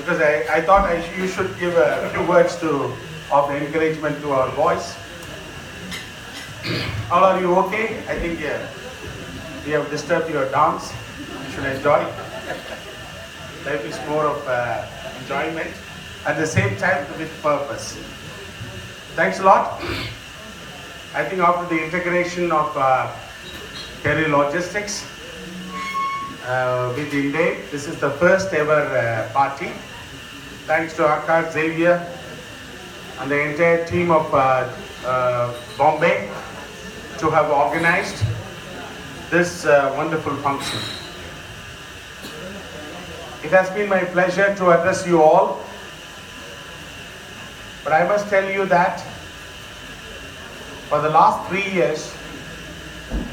because I thought you should give a few words of encouragement to our boys. All are you okay? I think we have disturbed your dance. You should enjoy. Life is more of enjoyment, at the same time with purpose. Thanks a lot. I think after the integration of Kerry Logistics with Indev, this is the first ever party. Thanks to Akash, Xavier and the entire team of Bombay to have organized this wonderful function. It has been my pleasure to address you all, but I must tell you that for the last 3 years,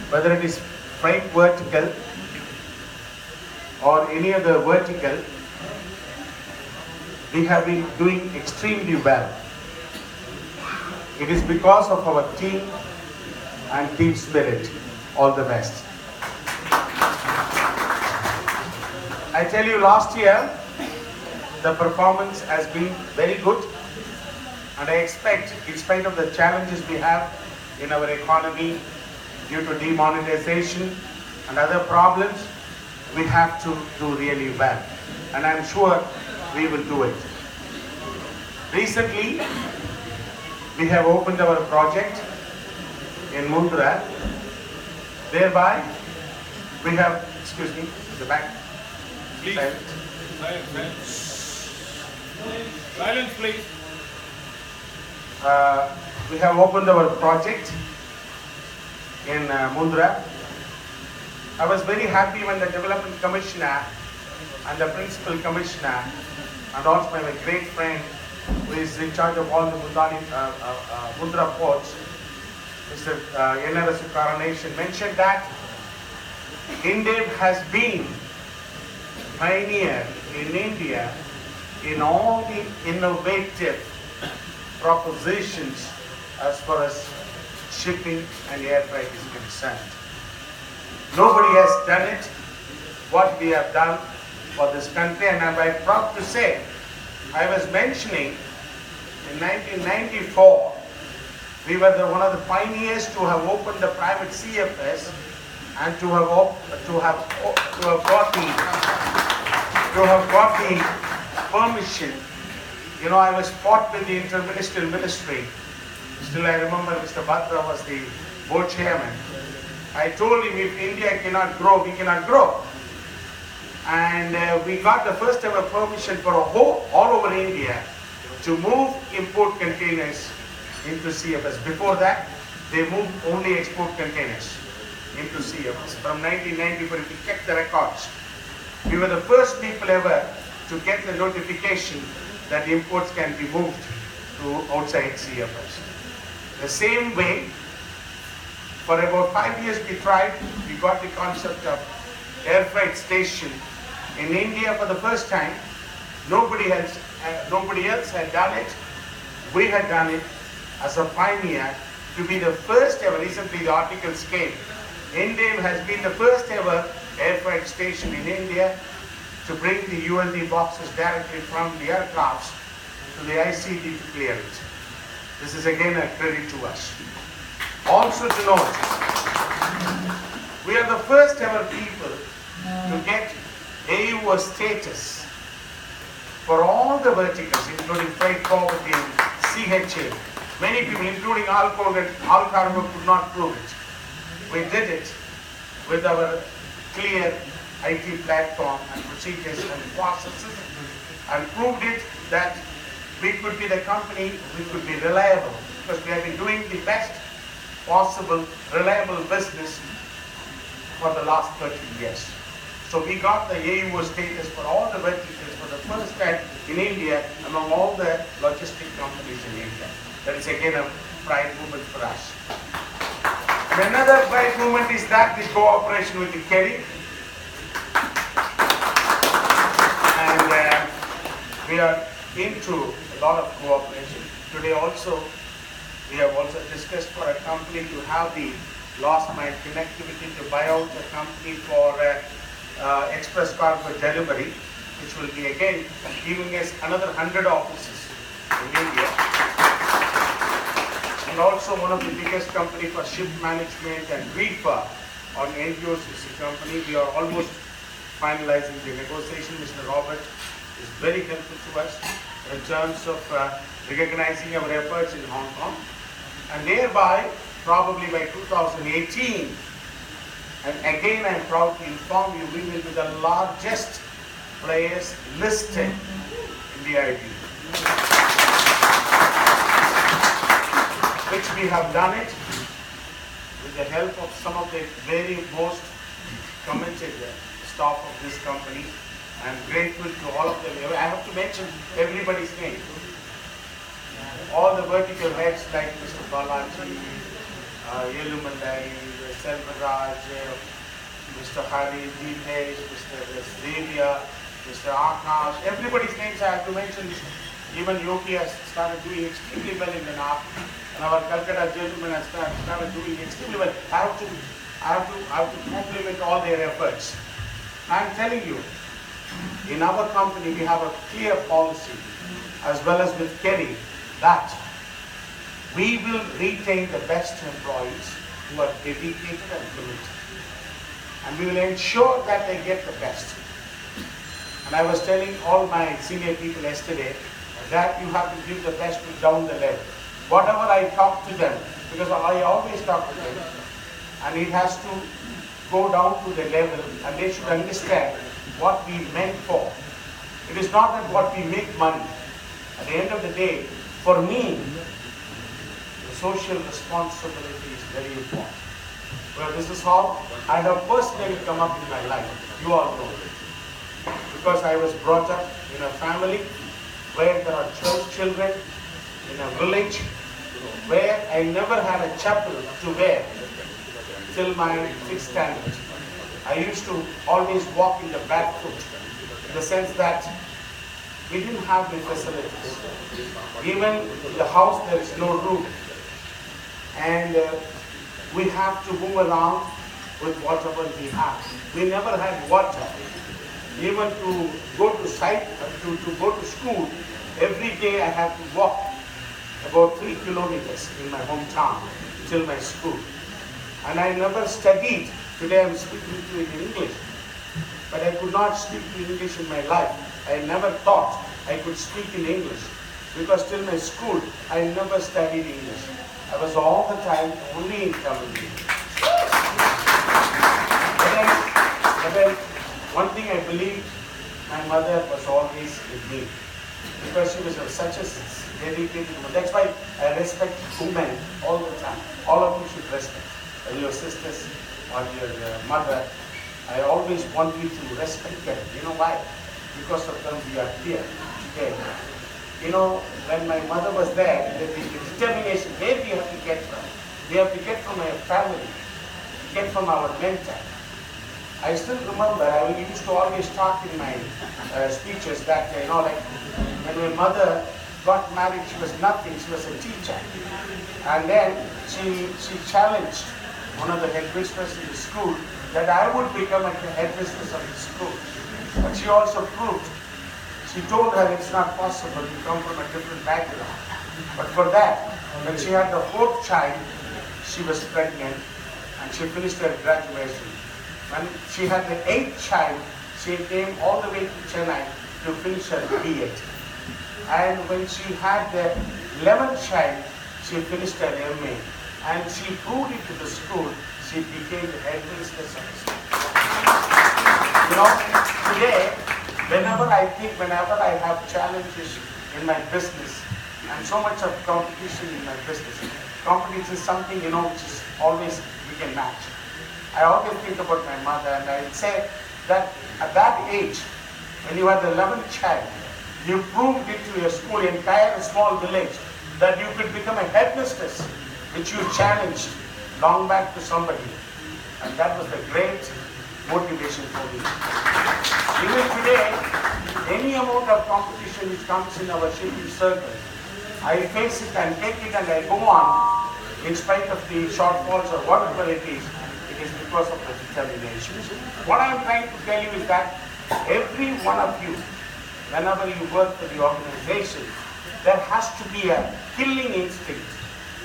whether it is freight vertical or any other vertical, we have been doing extremely well. It is because of our team and team spirit. All the best. I tell you, last year, the performance has been very good, and I expect, in spite of the challenges we have in our economy due to demonetization and other problems, we have to do really well, and I'm sure we will do it. Recently, we have opened our project in Mumbai. Thereby, we have, excuse me, the back. Please. Silence. Silence, please. We have opened our project in Mundra. I was very happy when the Development Commissioner and the Principal Commissioner and also my great friend who is in charge of all the Mundra ports, Mr. Yenarasu Karanation, mentioned that Indev has been pioneer in India in all the innovative propositions as far as shipping and air freight is concerned. Nobody has done it, what we have done for this country, and I'm very proud to say, I was mentioning in 1994, we were one of the pioneers to have opened the private CFS and to have got the permission. You know, I was fought with the interministerial ministry. Still, I remember Mr. Batra was the board chairman. I told him, if India cannot grow, we cannot grow. And we got the first ever permission for all over India to move import containers into CFS. Before that, they moved only export containers into CFS. From 1994, if you check the records, we were the first people ever to get the notification that imports can be moved to outside CFS. The same way, for about 5 years we tried, we got the concept of air freight station in India for the first time. Nobody else had done it. We had done it as a pioneer to be the first ever. Recently the articles came. Indev has been the first ever air freight station in India to bring the ULD boxes directly from the aircrafts to the ICD to clear it. This is again a credit to us. Also to note, we are the first ever people to get AUO status for all the verticals, including freight forwarding, CHA. Many people, including all cargo, could not prove it. We did it with our clear IT platform and procedures and processes, and proved it that we could be the company, we could be reliable, because we have been doing the best possible reliable business for the last 30 years. So we got the AUO status for all the verticals for the first time in India among all the logistic companies in India. That is again a pride moment for us. And another pride moment is that the cooperation with the Kerry. And we are into a lot of cooperation. Today also, we have also discussed for a company to have the last mile connectivity to buy out a company for express cargo delivery. which will be again giving us another 100 offices in India. And also one of the biggest company for ship management and reefer on NGOCC company. We are almost finalizing the negotiation. Mr. Robert is very helpful to us in terms of recognizing our efforts in Hong Kong. And thereby, probably by 2018, and again I'm proud to inform you, we will be the largest players listed in the IB. Which we have done it with the help of some of the very most committed staff of this company. I am grateful to all of them. I have to mention everybody's name. All the vertical heads like Mr. Balaji, Yelumandai, Selvaraj, Mr. Hari, Deepesh, Mr. Xavier, Mr. Akash, everybody's names I have to mention. Even Yogi has started doing extremely well in the north, and our Calcutta gentlemen has started doing extremely well. I have to compliment all their efforts. I'm telling you, in our company we have a clear policy, as well as with Kerry, that we will retain the best employees who are dedicated and committed. And we will ensure that they get the best. And I was telling all my senior people yesterday that you have to give the best down the level. Whatever I talk to them, because I always talk to them, and it has to go down to the level, and they should understand what we meant for. It is not that what we make money. At the end of the day, for me, the social responsibility is very important. Well, this is how I have personally come up in my life. You all know it. Because I was brought up in a family where there are 12 children, in a village where I never had a chapel to wear till my 6th standard. I used to always walk in the barefoot, in the sense that we didn't have the facilities. Even in the house there is no roof. And we have to move around with whatever we have. We never had water. Even to go to go to school, every day I have to walk about 3 kilometers in my hometown till my school. And I never studied. Today I'm speaking to you in English. But I could not speak English in my life. I never thought I could speak in English. Because till my school, I never studied English. I was all the time only in Tamil. But then, one thing I believe, my mother was always with me. Because she was such a dedicated woman. That's why I respect women all the time. All of you should respect. Your sisters or your mother. I always want you to respect them. You know why? Because of them we are here today. You know, when my mother was there, the determination, where we have to get from? We have to get from our family, get from our mentor. I still remember, I used to always talk in my speeches that, you know, like when my mother got married, she was nothing, she was a teacher. And then she challenged one of the headmistresses in the school that I would become a headmistress of the school. But she also proved, she told her it's not possible, you come from a different background. But for that, when she had the 4th child, she was pregnant and she finished her graduation. When she had the 8th child, she came all the way to Chennai to finish her B.Ed. And when she had the 11th child, she finished her M.A. And she proved it to the school, she became the headmistress of the school. You know, today, whenever I have challenges in my business, and so much of competition in my business, competition is something, you know, which is always we can match. I always think about my mother, and I say that at that age, when you had the 11th child, you proved it to your school, entire small village, that you could become a headmistress, which you challenged long back to somebody. And that was the great motivation for me. Even today, any amount of competition which comes in our shipping circle, I face it and take it and I go on, in spite of the shortfalls or whatever it is because of the determination. What I am trying to tell you is that Every one of you, whenever you work for the organization, there has to be a killing instinct.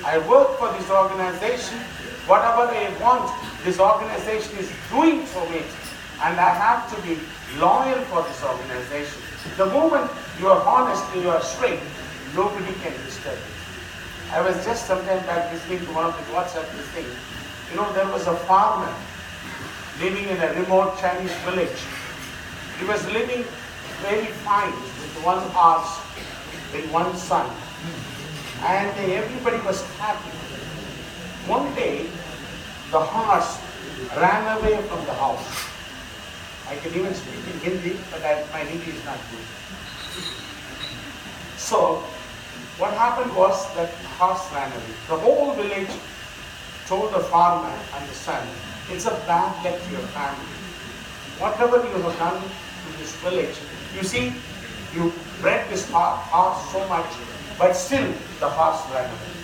I work for this organization, whatever I want, this organization is doing for me, and I have to be loyal for this organization. The moment you are honest and you are straight, nobody can disturb you. I was just sometime back listening to one of the WhatsApp thing. You know, there was a farmer living in a remote Chinese village. He was living very fine with one horse, with one son. And everybody was happy. One day, the horse ran away from the house. I can even speak in Hindi, but my Hindi is not good. So, what happened was that horse ran away. The whole village told the farmer and the son, it's a bad luck to your family. Whatever you have done to this village, you see, you bred this horse so much, but still the horse ran away.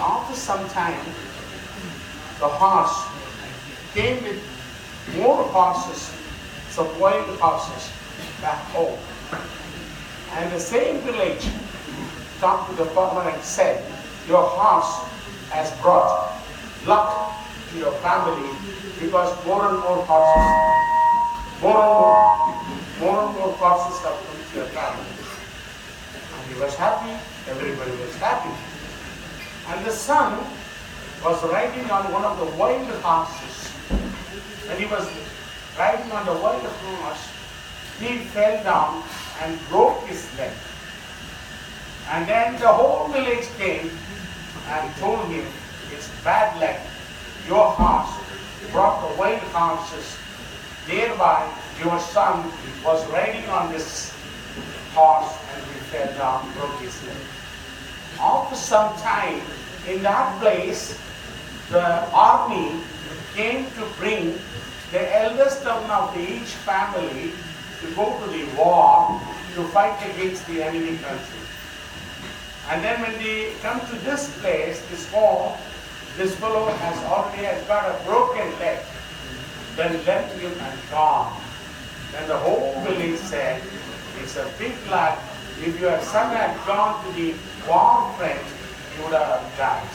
After some time, the horse came with more horses, some wild horses, back home. And the same village talked to the farmer and said, your horse has brought luck to your family because more and more horses have come to your family. And he was happy, everybody was happy. And the son was riding on one of the wild horses. When he was riding on the wild horse, he fell down and broke his leg. And then the whole village came and told him, it's bad luck. Your horse brought the wild horses. Thereby, your son was riding on this horse and he fell down, broke his leg. After some time, in that place, the army came to bring the eldest son of each family to go to the war to fight against the enemy country. And then when they come to this place, this home, this fellow has got a broken leg. Then left him and gone. Then the whole village said, it's a big luck. If your son had gone to the war front, he would have died.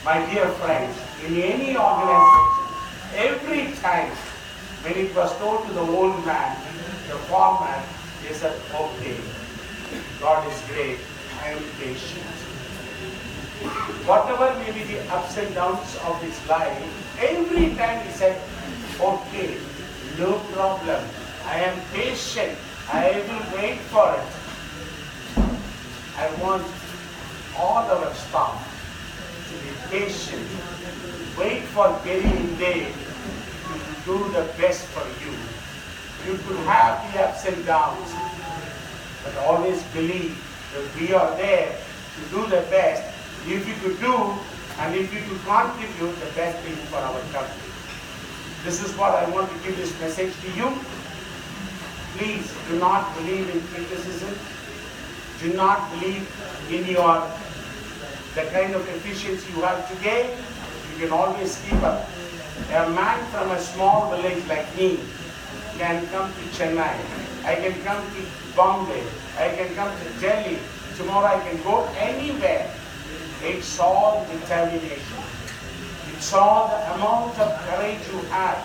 My dear friends, in any organization, every time when it was told to the old man, the farmer, he said, okay, God is great, I am patient. Whatever may be the ups and downs of his life, every time he said, okay, no problem, I am patient, I will wait for it. I want all our staff to be patient, wait for Kerry Indev to do the best for you. You could have the ups and downs, but always believe that we are there to do the best. If you could do and if you could contribute the best thing for our country. This is what I want to give this message to you. Please do not believe in criticism. Do not believe in the kind of efficiency you have today. You can always keep up. A man from a small village like me can come to Chennai. I can come to Bombay. I can come to Delhi. Tomorrow I can go anywhere. It's all determination. It's all the amount of courage you have.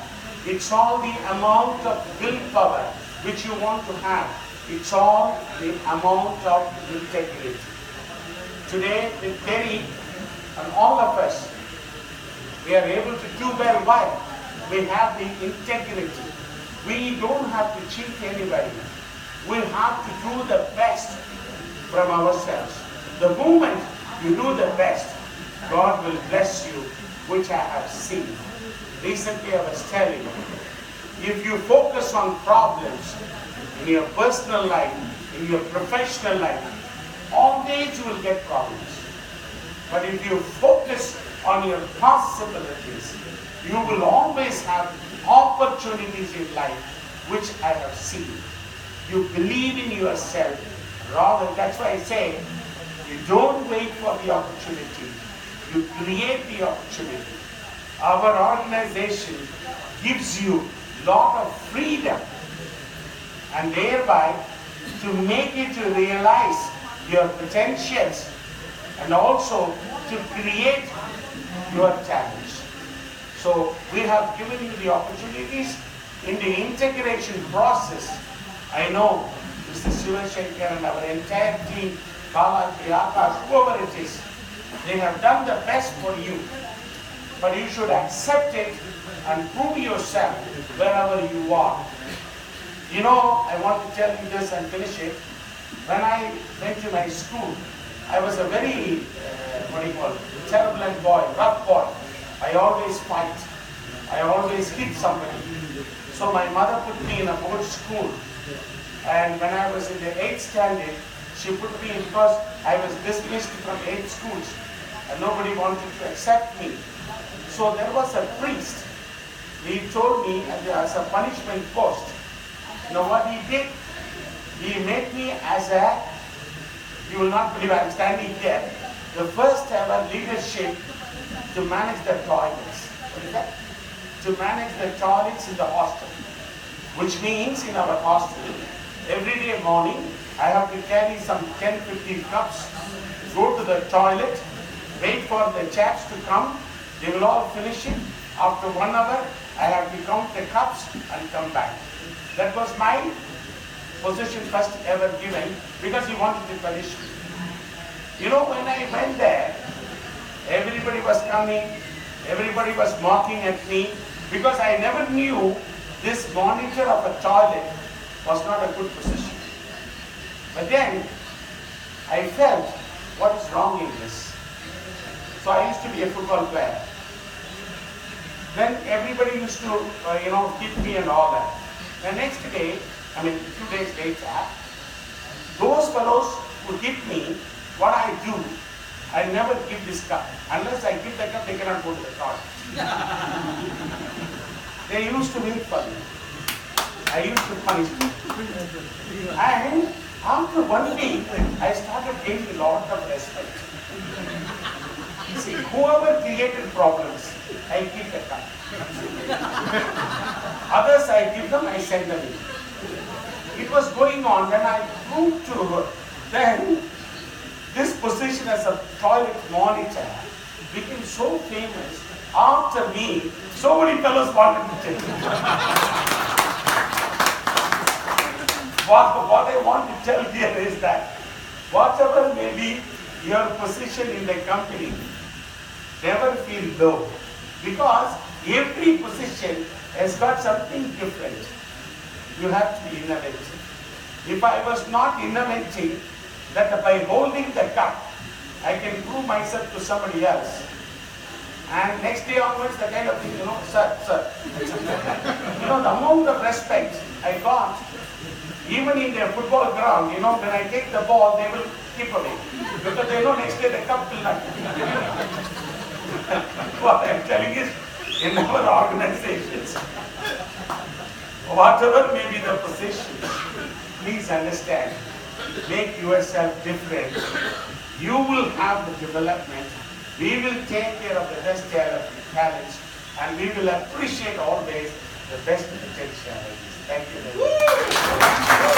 It's all the amount of willpower which you want to have. It's all the amount of integrity. Today with Kerry and all of us, we are able to do well. Why? We have the integrity. We don't have to cheat anybody. We have to do the best from ourselves. The moment you do the best, God will bless you, which I have seen. Recently I was telling you, if you focus on problems in your personal life, in your professional life, always you will get problems. But if you focus on your possibilities, you will always have opportunities in life, which I have seen. You believe in yourself, rather, that's why I say, you don't wait for the opportunity, you create the opportunity. Our organization gives you lot of freedom, and thereby to make you to realize your potentials and also to create your talents. So we have given you the opportunities in the integration process. I know Mr. Shivashankar and our entire team, Balaji, Akash, whoever it is, they have done the best for you. But you should accept it and prove yourself wherever you are. You know, I want to tell you this and finish it. When I went to my school, I was a very, turbulent boy, rough boy. I always fight. I always hit somebody. So my mother put me in a board school. And when I was in the 8th standard, she put me in because I was dismissed from 8 schools. And nobody wanted to accept me. So there was a priest. He told me as a punishment post. You know what he did? He made me as a, you will not believe I'm standing here, the first ever leadership to manage the toilets. What is that? To manage the toilets in the hostel. Which means in our hostel, every day morning, I have to carry some 10-15 cups, go to the toilet, wait for the chaps to come, they will all finish it. After 1 hour, I have to count the cups and come back. That was my position first ever given because he wanted to punish me. You know, when I went there, everybody was coming, everybody was mocking at me because I never knew this monitor of a toilet was not a good position. But then I felt, what is wrong in this? So I used to be a football player. Then everybody used to, hit me and all that. The next day, 2 days later, those fellows who hit me, what I do, I never give this cup. Unless I give the cup, they cannot go to the toilet. They used to wait for me. I used to punish them. And after 1 week, I started gaining a lot of respect. See, whoever created problems, I keep the cup. Others I give them, I send them in. It was going on, then I proved to her. Then, this position as a toilet monitor became so famous. After me, so many fellows wanted to take it. What I want to tell here is that whatever may be your position in the company, never feel low. Because every position has got something different. You have to be innovative. If I was not innovating, that by holding the cup, I can prove myself to somebody else. And next day onwards, the kind of thing, sir. The amount of respect I got, even in their football ground, when I take the ball, they will keep away. Because they know next day the cup will not. What I'm telling is, in our organizations, whatever may be the position, please understand, make yourself different. You will have the development. We will take care of the best talents, and we will appreciate always the best potentialities. Thank you very much.